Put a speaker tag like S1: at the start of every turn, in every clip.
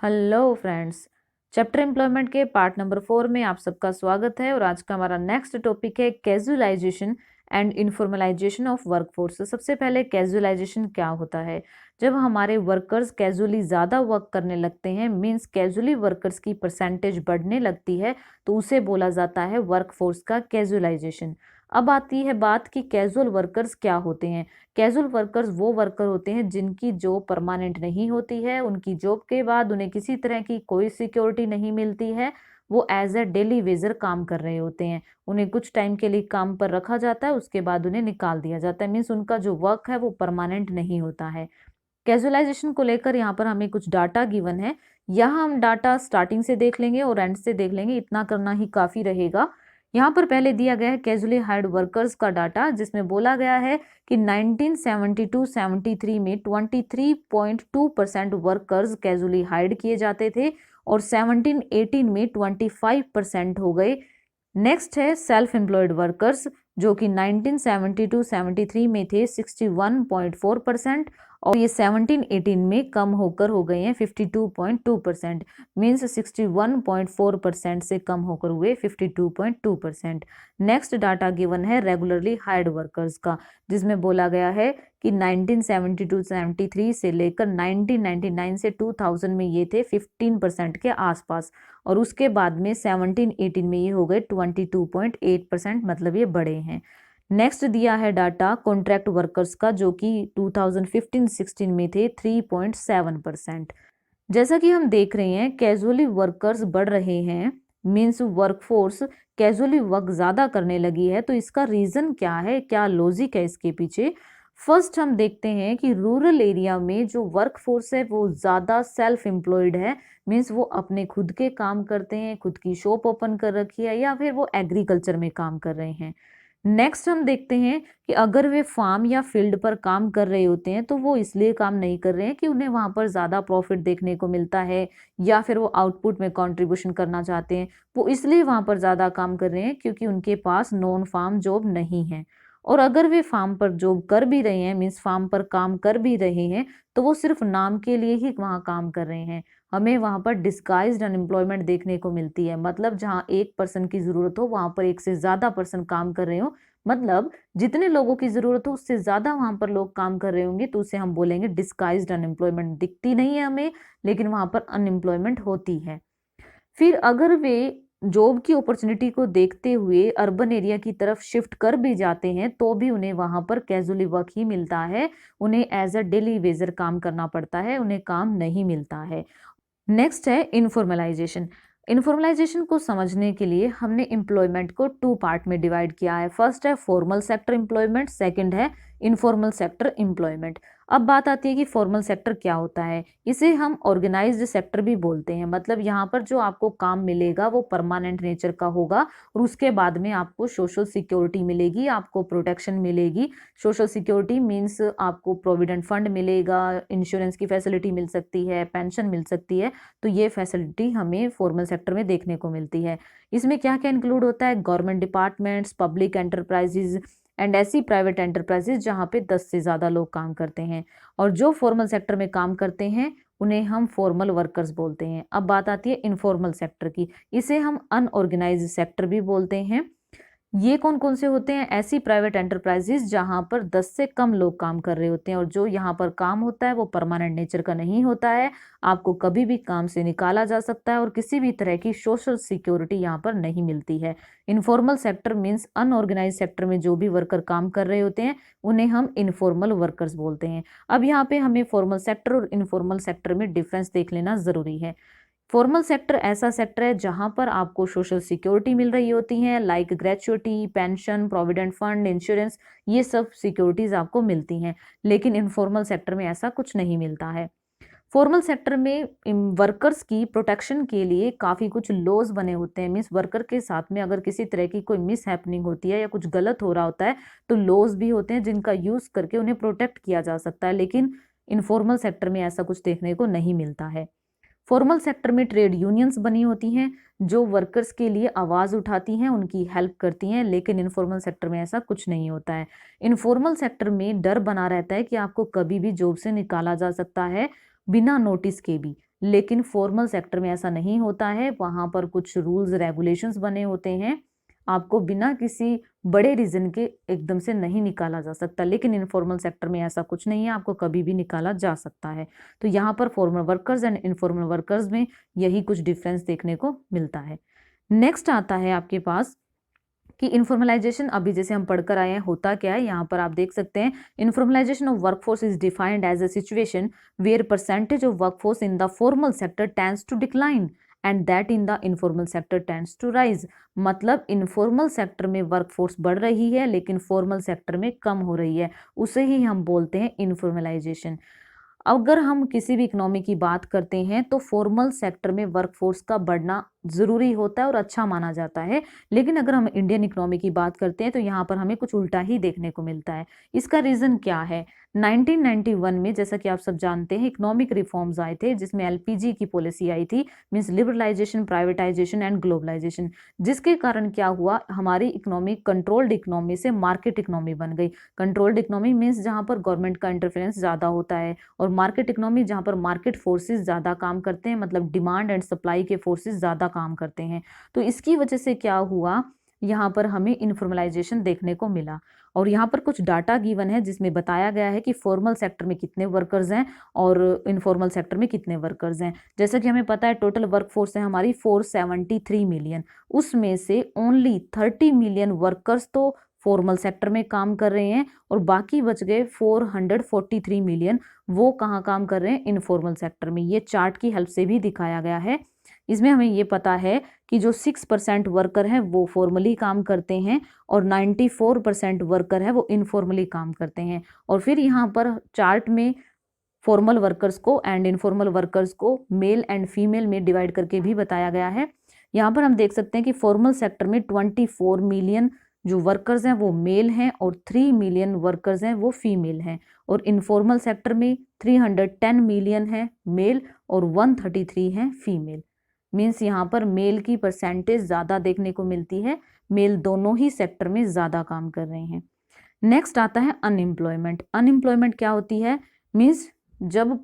S1: Hello friends. Chapter employment के part number 4 में आप सबका स्वागत है और आज का हमारा नेक्स्ट टॉपिक है casualisation and informalisation of workforce. सबसे पहले कैजुअलाइजेशन क्या होता है? जब हमारे वर्कर्स कैजुअली ज़्यादा वर्क करने लगते हैं, मींस कैजुअली वर्कर्स की परसेंटेज बढ़ने लगती है, तो उसे बोला जाता है वर्कफोर्स का कैजुअलाइजेशन। अब आती है बात कि कैजुअल वर्कर्स क्या होते हैं। कैजुअल वर्कर्स वो वर्कर होते हैं जिनकी जॉब परमानेंट नहीं होती है, उनकी जॉब के बाद उन्हें किसी तरह की कोई सिक्योरिटी नहीं मिलती है, वो एज ए डेली वेजर काम कर रहे होते हैं। उन्हें कुछ टाइम के लिए काम पर रखा जाता है, उसके बाद उन्हें निकाल दिया जाता है, मीन्स उनका जो वर्क है वो परमानेंट नहीं होता है। कैजुअलाइजेशन को लेकर यहाँ पर हमें कुछ डाटा गिवन है। यहाँ हम डाटा स्टार्टिंग से देख लेंगे और एंड से देख लेंगे, इतना करना ही काफ़ी रहेगा। यहाँ पर पहले दिया गया है कैजुअली हायर्ड वर्कर्स का डाटा, जिसमें बोला गया है कि 1972-73 में 23.2% वर्कर्स कैजुअली हायर्ड किए जाते थे और 17-18 में 25% हो गए। नेक्स्ट है सेल्फ एम्प्लॉयड वर्कर्स, जो कि 1972-73 में थे 61.4% और ये 17-18 में कम होकर हो गए हैं 52.2%, मीन्स 61.4% से कम होकर हुए 52.2%। नेक्स्ट डाटा गिवन है रेगुलरली हायर्ड वर्कर्स का, जिसमें बोला गया है कि 1972-73 से लेकर 1999 से 2000 में ये थे 15% के आसपास और उसके बाद में 17-18 में ये हो गए 22.8%, मतलब ये बड़े हैं। नेक्स्ट दिया है डाटा कॉन्ट्रैक्ट वर्कर्स का, जो कि 2015-16 में थे 3.7%। जैसा कि हम देख रहे हैं कैजुअली वर्कर्स बढ़ रहे हैं, मीन्स वर्कफोर्स कैजुअली वर्क ज़्यादा करने लगी है। तो इसका रीज़न क्या है, क्या लॉजिक है इसके पीछे? फर्स्ट हम देखते हैं कि रूरल एरिया में जो वर्कफोर्स है वो ज़्यादा सेल्फ एम्प्लॉयड है, मीन्स वो अपने खुद के काम करते हैं, खुद की शॉप ओपन कर रखी है या फिर वो एग्रीकल्चर में काम कर रहे हैं। नेक्स्ट हम देखते हैं कि अगर वे फार्म या फील्ड पर काम कर रहे होते हैं तो वो इसलिए काम नहीं कर रहे हैं कि उन्हें वहां पर ज़्यादा प्रॉफिट देखने को मिलता है या फिर वो आउटपुट में कंट्रीब्यूशन करना चाहते हैं, वो इसलिए वहां पर ज़्यादा काम कर रहे हैं क्योंकि उनके पास नॉन फार्म जॉब नहीं है। और अगर वे फार्म पर जॉब कर भी रहे हैं, मीन्स फार्म पर काम कर भी रहे हैं, तो वो सिर्फ नाम के लिए ही वहाँ काम कर रहे हैं। हमें वहाँ पर डिस्गाइज्ड अनएम्प्लॉयमेंट देखने को मिलती है, मतलब जहाँ एक पर्सन की ज़रूरत हो वहाँ पर एक से ज़्यादा पर्सन काम कर रहे हो, मतलब जितने लोगों की ज़रूरत हो उससे ज़्यादा वहाँ पर लोग काम कर रहे होंगे, तो उसे हम बोलेंगे डिस्गाइज्ड अनएम्प्लॉयमेंट। दिखती नहीं है हमें, लेकिन वहाँ पर अनएम्प्लॉयमेंट होती है। फिर अगर वे जॉब की अपॉर्चुनिटी को देखते हुए अर्बन एरिया की तरफ शिफ्ट कर भी जाते हैं, तो भी उन्हें वहां पर कैजुअली वर्क ही मिलता है, उन्हें एज अ डेली वेजर काम करना पड़ता है, उन्हें काम नहीं मिलता है। नेक्स्ट है इनफॉर्मलाइजेशन। इनफॉर्मलाइजेशन को समझने के लिए हमने एम्प्लॉयमेंट को 2 पार्ट में डिवाइड किया है। फर्स्ट है फॉर्मल सेक्टर एम्प्लॉयमेंट, सेकंड है इनफॉर्मल सेक्टर एम्प्लॉयमेंट। अब बात आती है कि फॉर्मल सेक्टर क्या होता है। इसे हम ऑर्गेनाइज्ड सेक्टर भी बोलते हैं, मतलब यहाँ पर जो आपको काम मिलेगा वो परमानेंट नेचर का होगा और उसके बाद में आपको सोशल सिक्योरिटी मिलेगी, आपको प्रोटेक्शन मिलेगी। सोशल सिक्योरिटी मीन्स आपको प्रोविडेंट फंड मिलेगा, इंश्योरेंस की फैसिलिटी मिल सकती है, पेंशन मिल सकती है। तो ये फैसिलिटी हमें फॉर्मल सेक्टर में देखने को मिलती है। इसमें क्या क्या इंक्लूड होता है? Government departments, public enterprises and ऐसी प्राइवेट एंटरप्राइजेज जहाँ पे 10 से ज़्यादा लोग काम करते हैं। और जो फॉर्मल सेक्टर में काम करते हैं उन्हें हम फॉर्मल वर्कर्स बोलते हैं। अब बात आती है इनफॉर्मल सेक्टर की, इसे हम अनऑर्गेनाइज्ड सेक्टर भी बोलते हैं। ये कौन कौन से होते हैं? ऐसी प्राइवेट एंटरप्राइजेस जहां पर 10 से कम लोग काम कर रहे होते हैं और जो यहाँ पर काम होता है वो परमानेंट नेचर का नहीं होता है, आपको कभी भी काम से निकाला जा सकता है और किसी भी तरह की सोशल सिक्योरिटी यहाँ पर नहीं मिलती है। Informal sector means unorganise sector में जो भी वर्कर काम कर रहे होते हैं उन्हें हम इनफॉर्मल वर्कर्स बोलते हैं। अब यहाँ पे हमें फॉर्मल सेक्टर और इनफॉर्मल सेक्टर में डिफरेंस देख लेना जरूरी है। फॉर्मल सेक्टर ऐसा सेक्टर है जहां पर आपको सोशल सिक्योरिटी मिल रही होती है, like gratuity, pension, provident fund, insurance, ये सब सिक्योरिटीज आपको मिलती हैं। लेकिन इनफॉर्मल सेक्टर में ऐसा कुछ नहीं मिलता है। फॉर्मल सेक्टर में वर्कर्स की प्रोटेक्शन के लिए काफ़ी कुछ लॉज बने होते हैं, मीन्स वर्कर के साथ में अगर किसी तरह की कोई मिस हैपनिंग होती है या कुछ गलत हो रहा होता है तो लॉज भी होते हैं जिनका यूज़ करके उन्हें प्रोटेक्ट किया जा सकता है। लेकिन इनफॉर्मल सेक्टर में ऐसा कुछ देखने को नहीं मिलता है। फॉर्मल सेक्टर में ट्रेड यूनियंस बनी होती हैं जो वर्कर्स के लिए आवाज़ उठाती हैं, उनकी हेल्प करती हैं, लेकिन इनफॉर्मल सेक्टर में ऐसा कुछ नहीं होता है। इनफॉर्मल सेक्टर में डर बना रहता है कि आपको कभी भी जॉब से निकाला जा सकता है बिना नोटिस के भी। लेकिन फॉर्मल सेक्टर में ऐसा नहीं होता है, वहाँ पर कुछ रूल्स रेगुलेशंस बने होते हैं, आपको बिना किसी बड़े रीजन के एकदम से नहीं निकाला जा सकता। लेकिन इनफॉर्मल सेक्टर में ऐसा कुछ नहीं है, आपको कभी भी निकाला जा सकता है। तो यहाँ पर formal workers and informal workers में यही कुछ डिफरेंस देखने को मिलता है। नेक्स्ट आता है आपके पास कि इनफॉर्मलाइजेशन, अभी जैसे हम पढ़कर आए हैं होता क्या है, यहाँ पर आप देख सकते हैं informalisation of workforce is defined as a situation where percentage of workforce in the formal sector tends to decline and that in the informal sector tends to rise. मतलब इनफॉर्मल सेक्टर में वर्कफोर्स बढ़ रही है लेकिन formal sector में कम हो रही है, उसे ही हम बोलते हैं इनफॉर्मलाइजेशन। अगर हम किसी भी इकोनॉमी की बात करते हैं तो फॉर्मल सेक्टर में वर्कफोर्स का बढ़ना जरूरी होता है और अच्छा माना जाता है, लेकिन अगर हम इंडियन इकोनॉमी की बात करते हैं तो यहाँ पर हमें कुछ उल्टा ही देखने को मिलता है। इसका रीजन क्या है? 1991 में, जैसा कि आप सब जानते हैं, इकोनॉमिक रिफॉर्म्स आए थे जिसमें एलपीजी की पॉलिसी आई थी, means liberalisation, privatisation and globalisation, जिसके कारण क्या हुआ, हमारी इकोनॉमी कंट्रोल्ड इकोनॉमी से मार्केट इकोनॉमी बन गई। कंट्रोल्ड इकोनॉमी मींस जहां पर गवर्नमेंट का इंटरफेरेंस ज्यादा होता है, और मार्केट इकोनॉमी जहां पर मार्केट फोर्सेस ज्यादा काम करते हैं, मतलब डिमांड एंड सप्लाई के फोर्सेस ज्यादा काम करते हैं। तो इसकी वजह से क्या हुआ, यहाँ पर हमें इनफॉर्मलाइजेशन देखने को मिला। और यहाँ पर कुछ डाटा गिवन है जिसमें बताया गया है कि फॉर्मल सेक्टर में कितने वर्कर्स हैं और इनफॉर्मल सेक्टर में कितने वर्कर्स हैं। जैसा कि हमें पता है टोटल वर्कफोर्स है हमारी 473 मिलियन, उसमें से ओनली 30 मिलियन वर्कर्स तो फॉर्मल सेक्टर में काम कर रहे हैं और बाकी बच गए 443 मिलियन, वो कहाँ काम कर रहे हैं? इनफॉर्मल सेक्टर में। ये चार्ट की हेल्प से भी दिखाया गया है। इसमें हमें ये पता है कि जो 6% वर्कर हैं वो फॉर्मली काम करते हैं और 94% वर्कर है वो इनफॉर्मली काम करते हैं। और फिर यहाँ पर चार्ट में फॉर्मल वर्कर्स को एंड इनफॉर्मल वर्कर्स को मेल एंड फीमेल में डिवाइड करके भी बताया गया है। यहाँ पर हम देख सकते हैं कि फॉर्मल सेक्टर में 24 मिलियन जो वर्कर्स हैं वो मेल हैं और 3 मिलियन वर्कर्स हैं वो फीमेल हैं, और इनफॉर्मल सेक्टर में 310 मिलियन है मेल और 133 हैं फीमेल। मीन्स यहाँ पर मेल की परसेंटेज ज़्यादा देखने को मिलती है, मेल दोनों ही सेक्टर में ज़्यादा काम कर रहे हैं। नेक्स्ट आता है अनएम्प्लॉयमेंट। अनएम्प्लॉयमेंट क्या होती है? मीन्स जब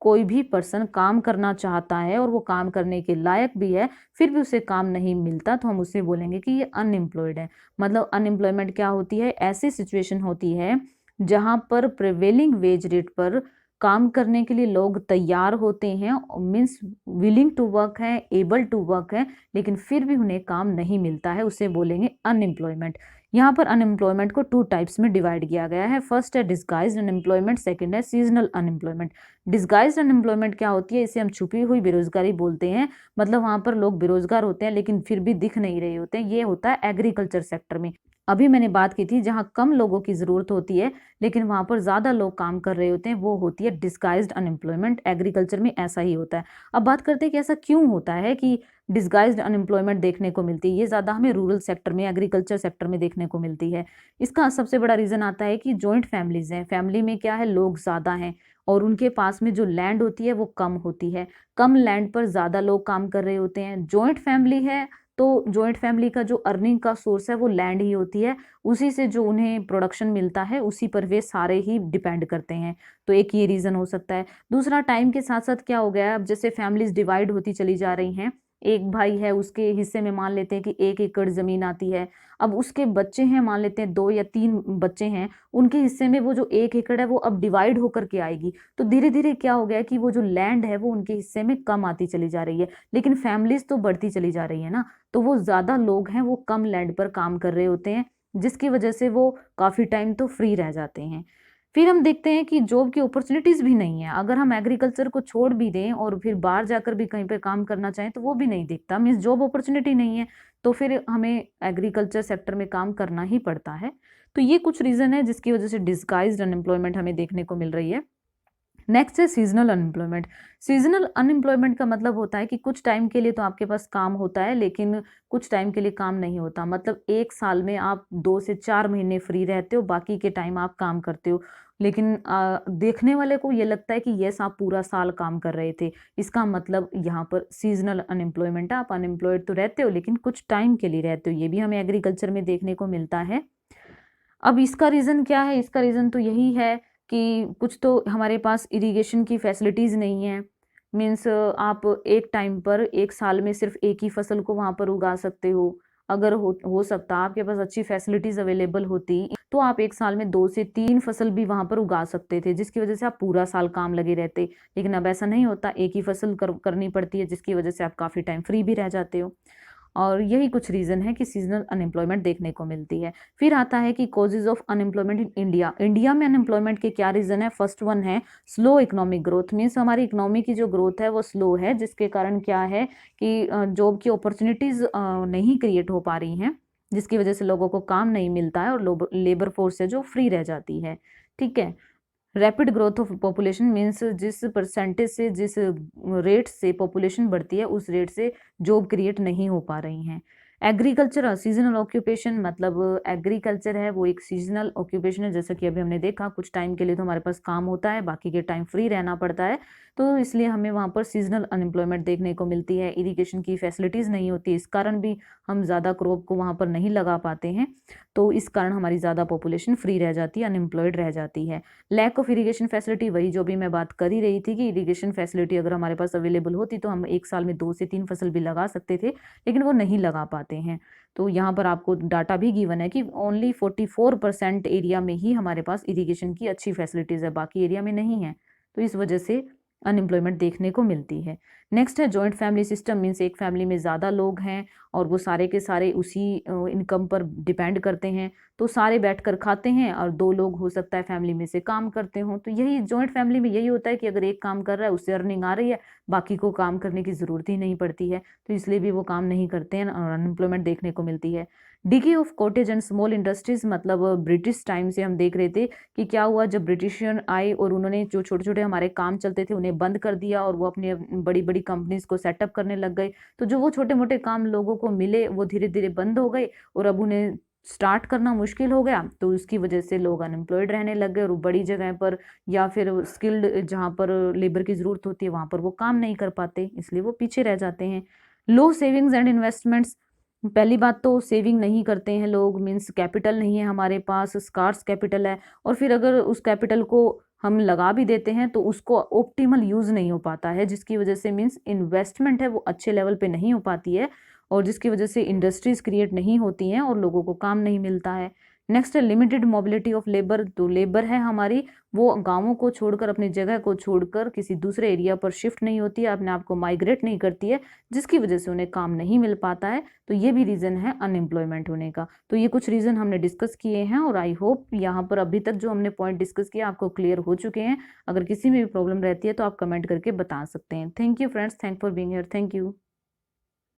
S1: कोई भी पर्सन काम करना चाहता है और वो काम करने के लायक भी है फिर भी उसे काम नहीं मिलता, तो हम उसे बोलेंगे कि ये अनएम्प्लॉयड है। मतलब अनएम्प्लॉयमेंट क्या होती है? ऐसी सिचुएशन होती है जहां पर प्रिवेलिंग वेज रेट पर काम करने के लिए लोग तैयार होते हैं, मीन्स विलिंग टू वर्क है, एबल टू वर्क है, लेकिन फिर भी उन्हें काम नहीं मिलता है, उसे बोलेंगे अनएम्प्लॉयमेंट। यहाँ पर अनएम्प्लॉयमेंट को 2 टाइप्स में डिवाइड किया गया है। फर्स्ट है डिस्गाइज्ड अनएम्प्लॉयमेंट, सेकंड है सीजनल अनएम्प्लॉयमेंट। डिस्गाइज्ड अनएम्प्लॉयमेंट क्या होती है? इसे हम छुपी हुई बेरोजगारी बोलते हैं। मतलब वहां पर लोग बेरोजगार होते हैं लेकिन फिर भी दिख नहीं रहे होते हैं। ये होता है एग्रीकल्चर सेक्टर में। अभी मैंने बात की थी जहां कम लोगों की जरूरत होती है लेकिन वहां पर ज्यादा लोग काम कर रहे होते हैं, वो होती है डिस्गाइज्ड अनएम्प्लॉयमेंट। एग्रीकल्चर में ऐसा ही होता है। अब बात करते हैं कि ऐसा क्यों होता है कि डिस्गाइज्ड अनएम्प्लॉयमेंट देखने को मिलती है। ये ज़्यादा हमें रूरल सेक्टर में, एग्रीकल्चर सेक्टर में देखने को मिलती है। इसका सबसे बड़ा रीज़न आता है कि जॉइंट फैमिलीज हैं। फैमिली में क्या है, लोग ज़्यादा हैं और उनके पास में जो लैंड होती है वो कम होती है। कम लैंड पर ज़्यादा लोग काम कर रहे होते हैं। जॉइंट फैमिली है तो जॉइंट फैमिली का जो अर्निंग का सोर्स है वो लैंड ही होती है, उसी से जो उन्हें प्रोडक्शन मिलता है उसी पर वे सारे ही डिपेंड करते हैं। तो एक ये रीज़न हो सकता है। दूसरा, टाइम के साथ साथ क्या हो गया है, अब जैसे फैमिलीज डिवाइड होती चली जा रही हैं, एक भाई है उसके हिस्से में मान लेते हैं कि 1 एकड़ जमीन आती है, अब उसके बच्चे हैं मान लेते हैं 2 या 3 बच्चे हैं, उनके हिस्से में वो जो 1 एकड़ है वो अब डिवाइड होकर के आएगी। तो धीरे धीरे क्या हो गया कि वो जो लैंड है वो उनके हिस्से में कम आती चली जा रही है, लेकिन फैमिलीज तो बढ़ती चली जा रही है ना, तो वो ज्यादा लोग हैं वो कम लैंड पर काम कर रहे होते हैं, जिसकी वजह से वो काफी टाइम तो फ्री रह जाते हैं। फिर हम देखते हैं कि जॉब की अपॉर्चुनिटीज भी नहीं है। अगर हम एग्रीकल्चर को छोड़ भी दें और फिर बाहर जाकर भी कहीं पे काम करना चाहें तो वो भी नहीं दिखता, मीन्स जॉब अपॉर्चुनिटी नहीं है, तो फिर हमें एग्रीकल्चर सेक्टर में काम करना ही पड़ता है। तो ये कुछ रीजन है जिसकी वजह से डिस्गाइज्ड अनएम्प्लॉयमेंट हमें देखने को मिल रही है। नेक्स्ट है सीजनल अनएम्प्लॉयमेंट। सीजनल अनएम्प्लॉयमेंट का मतलब होता है कि कुछ टाइम के लिए तो आपके पास काम होता है लेकिन कुछ टाइम के लिए काम नहीं होता। मतलब एक साल में आप 2 से 4 महीने फ्री रहते हो, बाकी के टाइम आप काम करते हो, लेकिन देखने वाले को ये लगता है कि यस आप पूरा साल काम कर रहे थे। इसका मतलब यहाँ पर सीजनल अनएम्प्लॉयमेंट है, आप अनएम्प्लॉयड तो रहते हो लेकिन कुछ टाइम के लिए रहते हो। ये भी हमें एग्रीकल्चर में देखने को मिलता है। अब इसका रीज़न क्या है? इसका रीज़न तो यही है कि कुछ तो हमारे पास इरिगेशन की फैसिलिटीज़ नहीं है, मीन्स आप एक टाइम पर एक साल में सिर्फ एक ही फसल को वहां पर उगा सकते हो। अगर हो सकता आपके पास अच्छी फैसिलिटीज अवेलेबल होती तो आप एक साल में 2 से 3 फसल भी वहां पर उगा सकते थे, जिसकी वजह से आप पूरा साल काम लगे रहते। लेकिन अब ऐसा नहीं होता, एक ही फसल करनी पड़ती है, जिसकी वजह से आप काफी टाइम फ्री भी रह जाते हो। और यही कुछ रीजन है कि सीजनल अनएम्प्लॉयमेंट देखने को मिलती है। फिर आता है कि causes of unemployment in India. India में अनएम्प्लॉयमेंट के क्या रीजन है? फर्स्ट वन है स्लो इकोनॉमिक ग्रोथ। मीन्स हमारी इकोनॉमी की जो ग्रोथ है वो स्लो है, जिसके कारण क्या है कि जॉब की अपॉर्चुनिटीज नहीं क्रिएट हो पा रही हैं, जिसकी वजह से लोगों को काम नहीं मिलता है और लेबर फोर्स है जो फ्री रह जाती है। ठीक है। Rapid growth of population means जिस परसेंटेज से, जिस रेट से पॉपुलेशन बढ़ती है उस रेट से जॉब क्रिएट नहीं हो पा रही हैं। एग्रीकल्चर सीजनल ऑक्यूपेशन, मतलब एग्रीकल्चर है वो एक सीजनल ऑक्यूपेशन है। जैसा कि अभी हमने देखा, कुछ टाइम के लिए तो हमारे पास काम होता है, बाकी के टाइम फ्री रहना पड़ता है, तो इसलिए हमें वहाँ पर सीजनल अनएम्प्लॉयमेंट देखने को मिलती है। इरिगेशन की फैसिलिटीज़ नहीं होती, इस कारण भी हम ज़्यादा क्रॉप को वहाँ पर नहीं लगा पाते हैं, तो इस कारण हमारी ज़्यादा पॉपुलेशन फ्री रह जाती है, अनएम्प्लॉयड रह जाती है। लैक ऑफ इरिगेशन फैसिलिटी, वही जो भी मैं बात कर ही रही थी कि इरिगेशन फैसिलिटी अगर हमारे पास अवेलेबल होती तो हम एक साल में 2 से 3 फसल भी लगा सकते थे, लेकिन वो नहीं लगा पाते हैं। तो यहाँ पर आपको डाटा भी गिवन है कि ओनली 44% एरिया में ही हमारे पास इरिगेशन की अच्छी फैसिलिटीज़ है, बाकी एरिया में नहीं है, तो इस वजह से अनएम्प्लॉयमेंट देखने को मिलती है। नेक्स्ट है जॉइंट फैमिली सिस्टम। मीन्स एक फैमिली में ज़्यादा लोग हैं और वो सारे के सारे उसी इनकम पर डिपेंड करते हैं, तो सारे बैठकर खाते हैं और 2 लोग हो सकता है फैमिली में से काम करते हों। तो यही जॉइंट फैमिली में यही होता है कि अगर एक काम कर रहा है, उससे अर्निंग आ रही है, बाकी को काम करने की ज़रूरत ही नहीं पड़ती है, तो इसलिए भी वो काम नहीं करते हैं और अनएम्प्लॉयमेंट देखने को मिलती है। Decay of cottage and small industries, मतलब ब्रिटिश टाइम से हम देख रहे थे कि क्या हुआ जब ब्रिटिशियन आए और उन्होंने जो छोटे छोटे हमारे काम चलते थे उन्हें बंद कर दिया और वो अपनी बड़ी बड़ी कंपनीज को सेटअप करने लग गए। तो जो वो छोटे मोटे काम लोगों को मिले वो धीरे धीरे बंद हो गए और अब उन्हें स्टार्ट करना मुश्किल हो गया, तो उसकी वजह से लोग अनएम्प्लॉयड रहने लग गए और बड़ी जगह पर या फिर स्किल्ड जहाँ पर लेबर की ज़रूरत होती है वहाँ पर वो काम नहीं कर पाते, इसलिए वो पीछे रह जाते हैं। लो सेविंग्स एंड इन्वेस्टमेंट्स, पहली बात तो सेविंग नहीं करते हैं लोग, मीन्स कैपिटल नहीं है हमारे पास, स्कार्स कैपिटल है, और फिर अगर उस कैपिटल को हम लगा भी देते हैं तो उसको ऑप्टिमल यूज़ नहीं हो पाता है, जिसकी वजह से मीन्स इन्वेस्टमेंट है वो अच्छे लेवल पे नहीं हो पाती है और जिसकी वजह से इंडस्ट्रीज क्रिएट नहीं होती हैं और लोगों को काम नहीं मिलता है। नेक्स्ट है लिमिटेड मोबिलिटी ऑफ लेबर। तो लेबर है हमारी वो गांवों को छोड़कर, अपनी जगह को छोड़कर किसी दूसरे एरिया पर शिफ्ट नहीं होती है, अपने आप को माइग्रेट नहीं करती है, जिसकी वजह से उन्हें काम नहीं मिल पाता है। तो ये भी रीज़न है अनएम्प्लॉयमेंट होने का। तो ये कुछ रीज़न हमने डिस्कस किए हैं और आई होप यहाँ पर अभी तक जो हमने पॉइंट डिस्कस किया आपको क्लियर हो चुके हैं। अगर किसी में भी प्रॉब्लम रहती है तो आप कमेंट करके बता सकते हैं। Thank you friends, thank for being here, thank you.